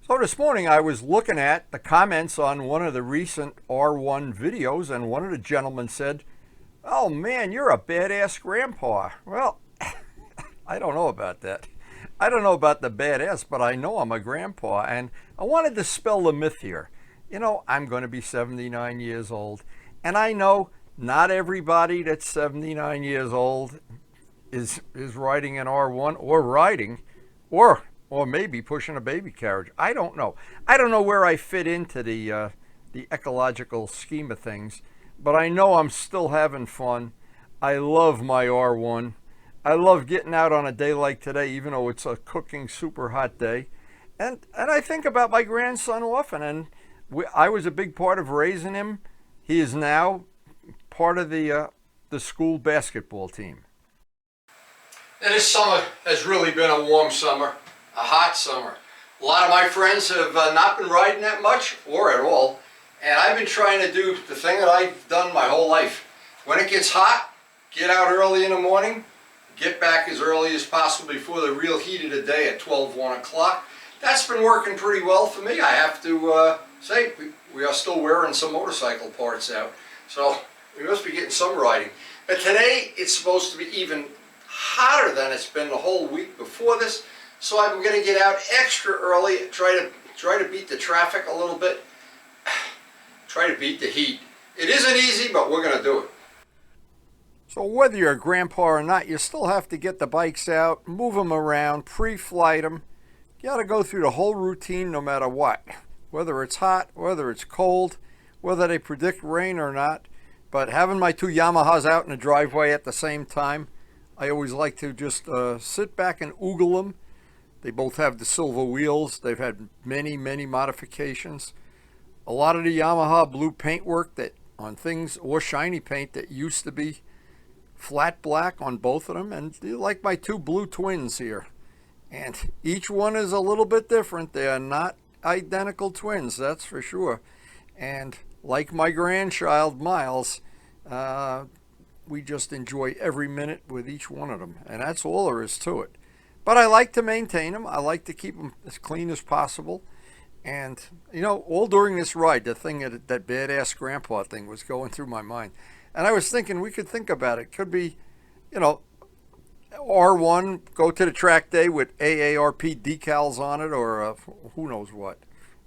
So this morning I was looking at the comments on one of the recent R1 videos, and one of the gentlemen said, "Oh man, you're a badass grandpa." Well, I don't know about that. I don't know about the badass, but I know I'm a grandpa, and I wanted to dispel the myth here. You know, I'm going to be 79 years old, and I know not everybody that's 79 years old is riding an R1 or riding or maybe pushing a baby carriage. I don't know. I don't know where I fit into the ecological scheme of things, but I know I'm still having fun. I love my R1. I love getting out on a day like today, even though it's a cooking super hot day. And I think about my grandson often, and I was a big part of raising him. He is now part of the school basketball team. And this summer has really been a warm summer, a hot summer. A lot of my friends have not been riding that much or at all, and I've been trying to do the thing that I've done my whole life. When it gets hot, get out early in the morning, get back as early as possible before the real heat of the day at 12, 1 o'clock. That's been working pretty well for me. I have to say, we are still wearing some motorcycle parts out, so we must be getting some riding. But today, it's supposed to be even hotter than it's been the whole week before this, so I'm going to get out extra early, try to beat the traffic a little bit, try to beat the heat. It isn't easy, but we're going to do it. So whether you're a grandpa or not, you still have to get the bikes out, move them around, pre-flight them. You got to go through the whole routine no matter what, whether it's hot, whether it's cold, whether they predict rain or not. But having my two Yamahas out in the driveway at the same time, I always like to just sit back and oogle them. They both have the silver wheels. They've had many, many modifications. A lot of the Yamaha blue paintwork that on things, or shiny paint that used to be flat black on both of them. And like my two blue twins here. And each one is a little bit different. They are not identical twins, that's for sure. And like my grandchild, Miles, we just enjoy every minute with each one of them. And that's all there is to it. But I like to maintain them. I like to keep them as clean as possible. And, you know, all during this ride, the thing that badass grandpa thing was going through my mind. And I was thinking we could think about it. Could be, you know, R1, go to the track day with AARP decals on it, or who knows what.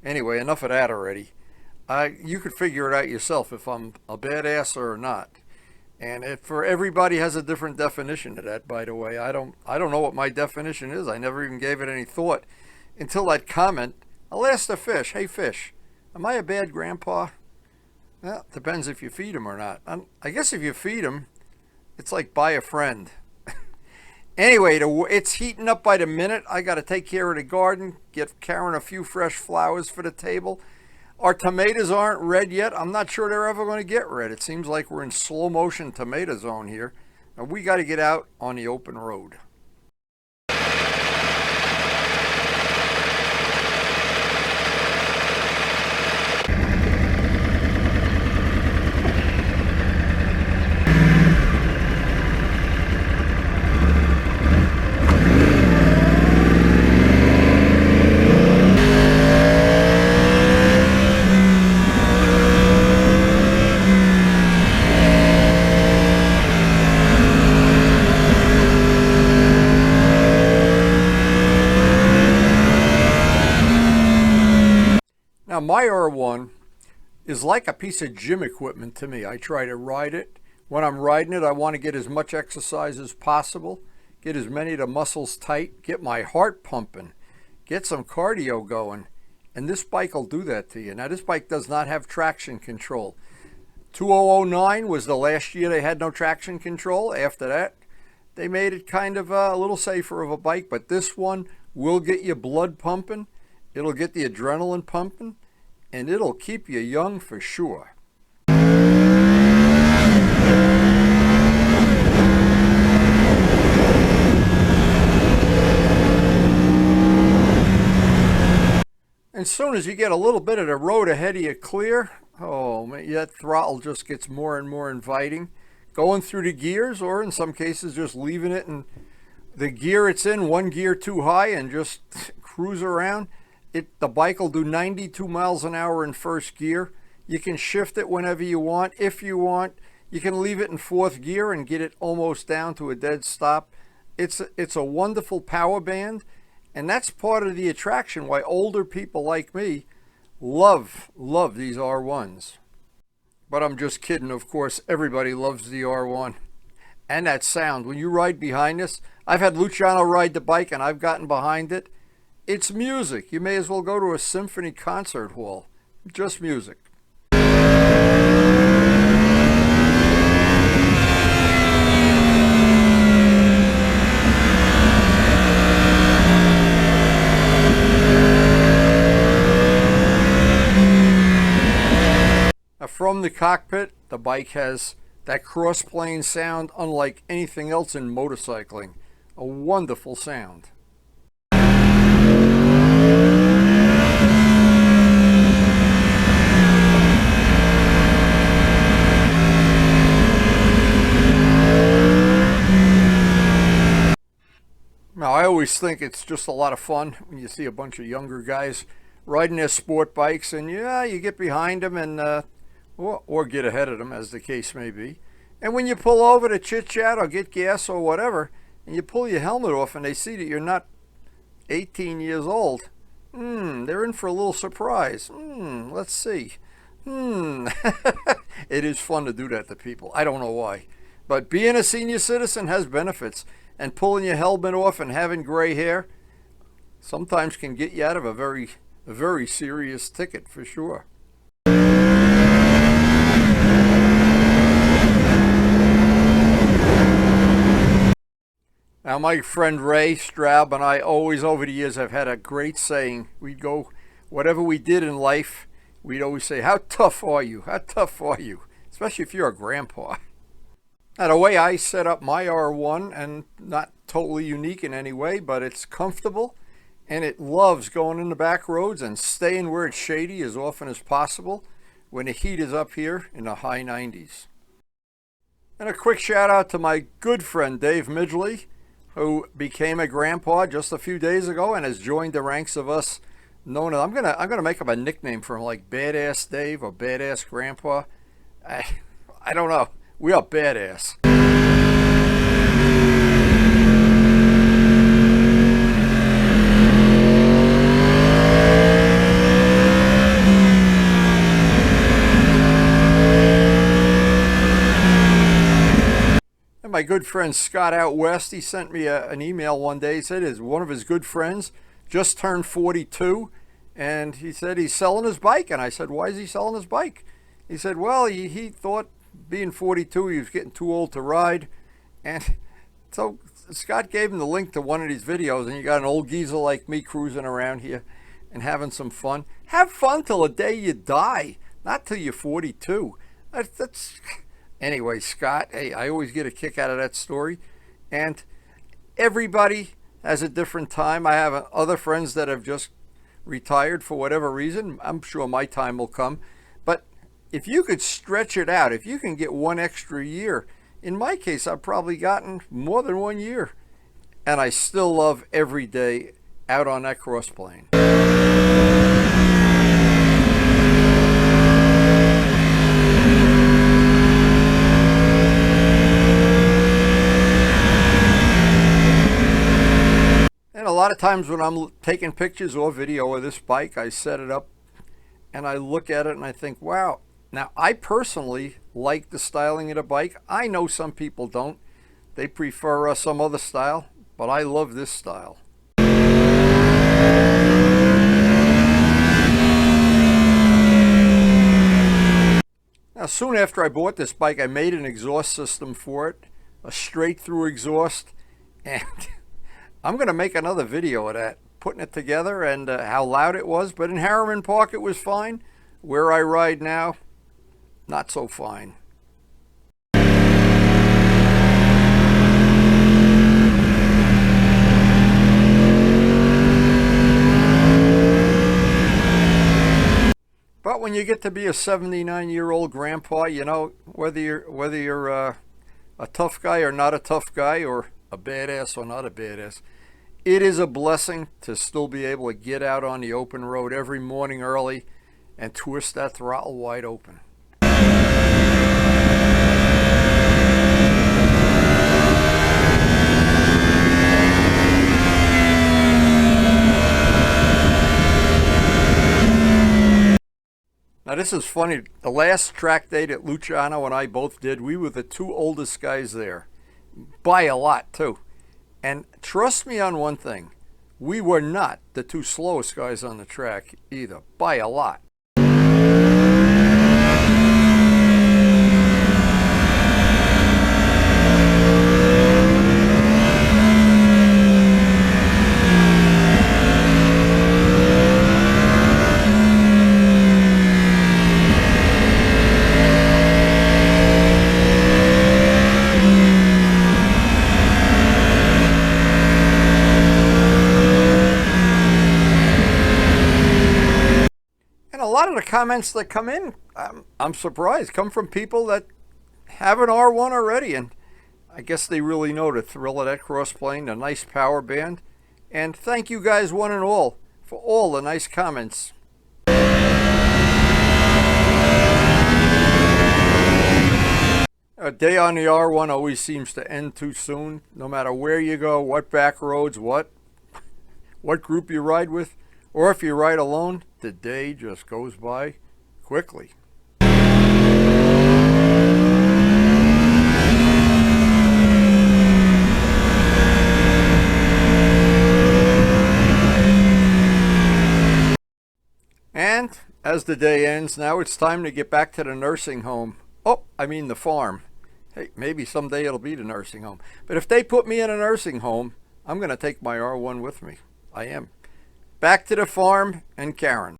Anyway, enough of that already. You could figure it out yourself if I'm a badass or not. And for everybody has a different definition of that, by the way. I don't know what my definition is. I never even gave it any thought until that comment. I'll ask the fish, "Hey fish, am I a bad grandpa?" Well, depends if you feed him or not. I guess if you feed him, it's like buy a friend. Anyway, it's heating up by the minute. I got to take care of the garden, get Karen a few fresh flowers for the table. Our tomatoes aren't red yet. I'm not sure they're ever going to get red. It seems like we're in slow motion tomato zone here. And we got to get out on the open road. Now my R1 is like a piece of gym equipment to me. I try to ride it. When I'm riding it, I want to get as much exercise as possible, get as many of the muscles tight, get my heart pumping, get some cardio going. And this bike will do that to you. Now this bike does not have traction control. 2009 was the last year they had no traction control. After that, they made it kind of a little safer of a bike, but this one will get your blood pumping. It'll get the adrenaline pumping, and it'll keep you young for sure. As soon as you get a little bit of the road ahead of you clear, oh man, that throttle just gets more and more inviting. Going through the gears, or in some cases just leaving it in the gear it's in, one gear too high, and just cruise around. The bike will do 92 miles an hour in first gear. You can shift it whenever you want. If you want, you can leave it in fourth gear and get it almost down to a dead stop. It's a wonderful power band, and that's part of the attraction why older people like me love these R1s. But I'm just kidding. Of course, everybody loves the R1. And that sound, when you ride behind this, I've had Luciano ride the bike and I've gotten behind it. It's music. You may as well go to a symphony concert hall. Just music. Now, from the cockpit, the bike has that cross-plane sound unlike anything else in motorcycling. A wonderful sound. Now, I always think it's just a lot of fun when you see a bunch of younger guys riding their sport bikes, and yeah, you get behind them and or get ahead of them, as the case may be. And when you pull over to chit-chat or get gas or whatever, and you pull your helmet off and they see that you're not 18 years old, they're in for a little surprise. Let's see. It is fun to do that to people. I don't know why. But being a senior citizen has benefits, and pulling your helmet off and having gray hair sometimes can get you out of a very serious ticket, for sure. Now, my friend Ray Straub and I always, over the years, have had a great saying. We'd go, whatever we did in life, we'd always say, how tough are you? How tough are you? Especially if you're a grandpa. Now, the way I set up my R1, and not totally unique in any way, but it's comfortable, and it loves going in the back roads and staying where it's shady as often as possible when the heat is up here in the high 90s. And a quick shout out to my good friend Dave Midgley, who became a grandpa just a few days ago and has joined the ranks of us known as, I'm gonna make up a nickname for him, like Badass Dave or Badass Grandpa. I don't know. We are badass. My good friend Scott out west, he sent me an email one day. He said one of his good friends just turned 42, and he said he's selling his bike. And I said, why is he selling his bike? He said, well, he thought being 42 he was getting too old to ride. And so Scott gave him the link to one of these videos, and you got an old geezer like me cruising around here and having some fun. Have fun till the day you die, not till you're 42. That's Anyway, Scott, hey, I always get a kick out of that story. And everybody has a different time. I have other friends that have just retired for whatever reason. I'm sure my time will come. But if you could stretch it out, if you can get one extra year, in my case, I've probably gotten more than 1 year. And I still love every day out on that crossplane. And a lot of times when I'm taking pictures or video of this bike, I set it up and I look at it and I think, wow. Now, I personally like the styling of the bike. I know some people don't. They prefer some other style, but I love this style. Now, soon after I bought this bike, I made an exhaust system for it, a straight through exhaust, and I'm going to make another video of that, putting it together and how loud it was. But in Harriman Park, it was fine. Where I ride now, not so fine. But when you get to be a 79-year-old grandpa, you know, whether you're a tough guy or not a tough guy, or a badass or not a badass, it is a blessing to still be able to get out on the open road every morning early and twist that throttle wide open. Now this is funny. The last track day that Luciano and I both did, we were the two oldest guys there. By a lot too. And trust me on one thing, we were not the two slowest guys on the track either, by a lot. A lot of the comments that come in, I'm surprised, come from people that have an R1 already, and I guess they really know the thrill of that crossplane, the nice power band. And thank you guys one and all for all the nice comments. A day on the R1 always seems to end too soon, no matter where you go, what back roads, what group you ride with, or if you ride alone. The day just goes by quickly. And as the day ends, now it's time to get back to the nursing home. Oh, I mean the farm. Hey, maybe someday it'll be the nursing home. But if they put me in a nursing home, I'm going to take my R1 with me. I am. Back to the farm and Karen.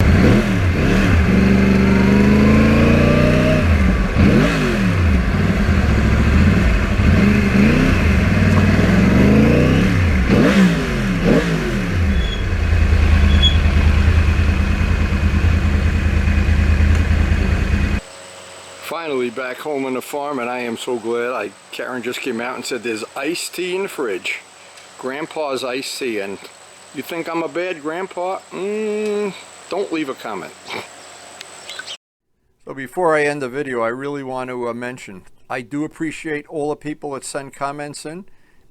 Finally back home on the farm, and I am so glad. Karen just came out and said there's iced tea in the fridge. Grandpa's iced tea. And you think I'm a bad grandpa? Don't leave a comment. So before I end the video, I really want to mention, I do appreciate all the people that send comments in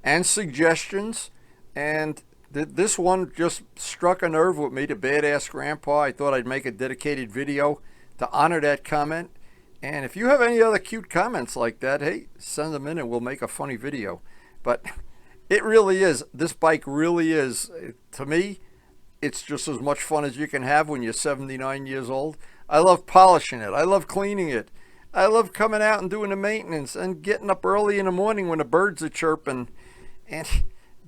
and suggestions. And this one just struck a nerve with me, the badass grandpa. I thought I'd make a dedicated video to honor that comment. And if you have any other cute comments like that, hey, send them in and we'll make a funny video. But it really is, this bike really is, to me, it's just as much fun as you can have when you're 79 years old. I love polishing it. I love cleaning it. I love coming out and doing the maintenance and getting up early in the morning when the birds are chirping and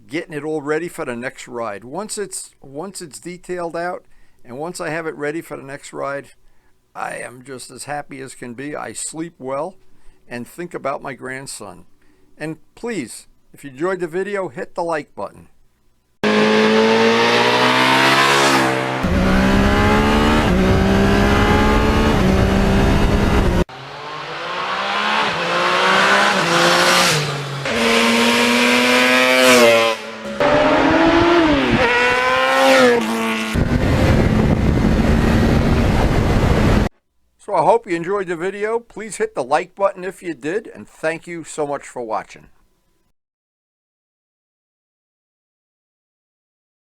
getting it all ready for the next ride. Once it's detailed out and once I have it ready for the next ride, I am just as happy as can be. I sleep well and think about my grandson. And please, if you enjoyed the video, hit the like button. So I hope you enjoyed the video. Please hit the like button if you did, and thank you so much for watching.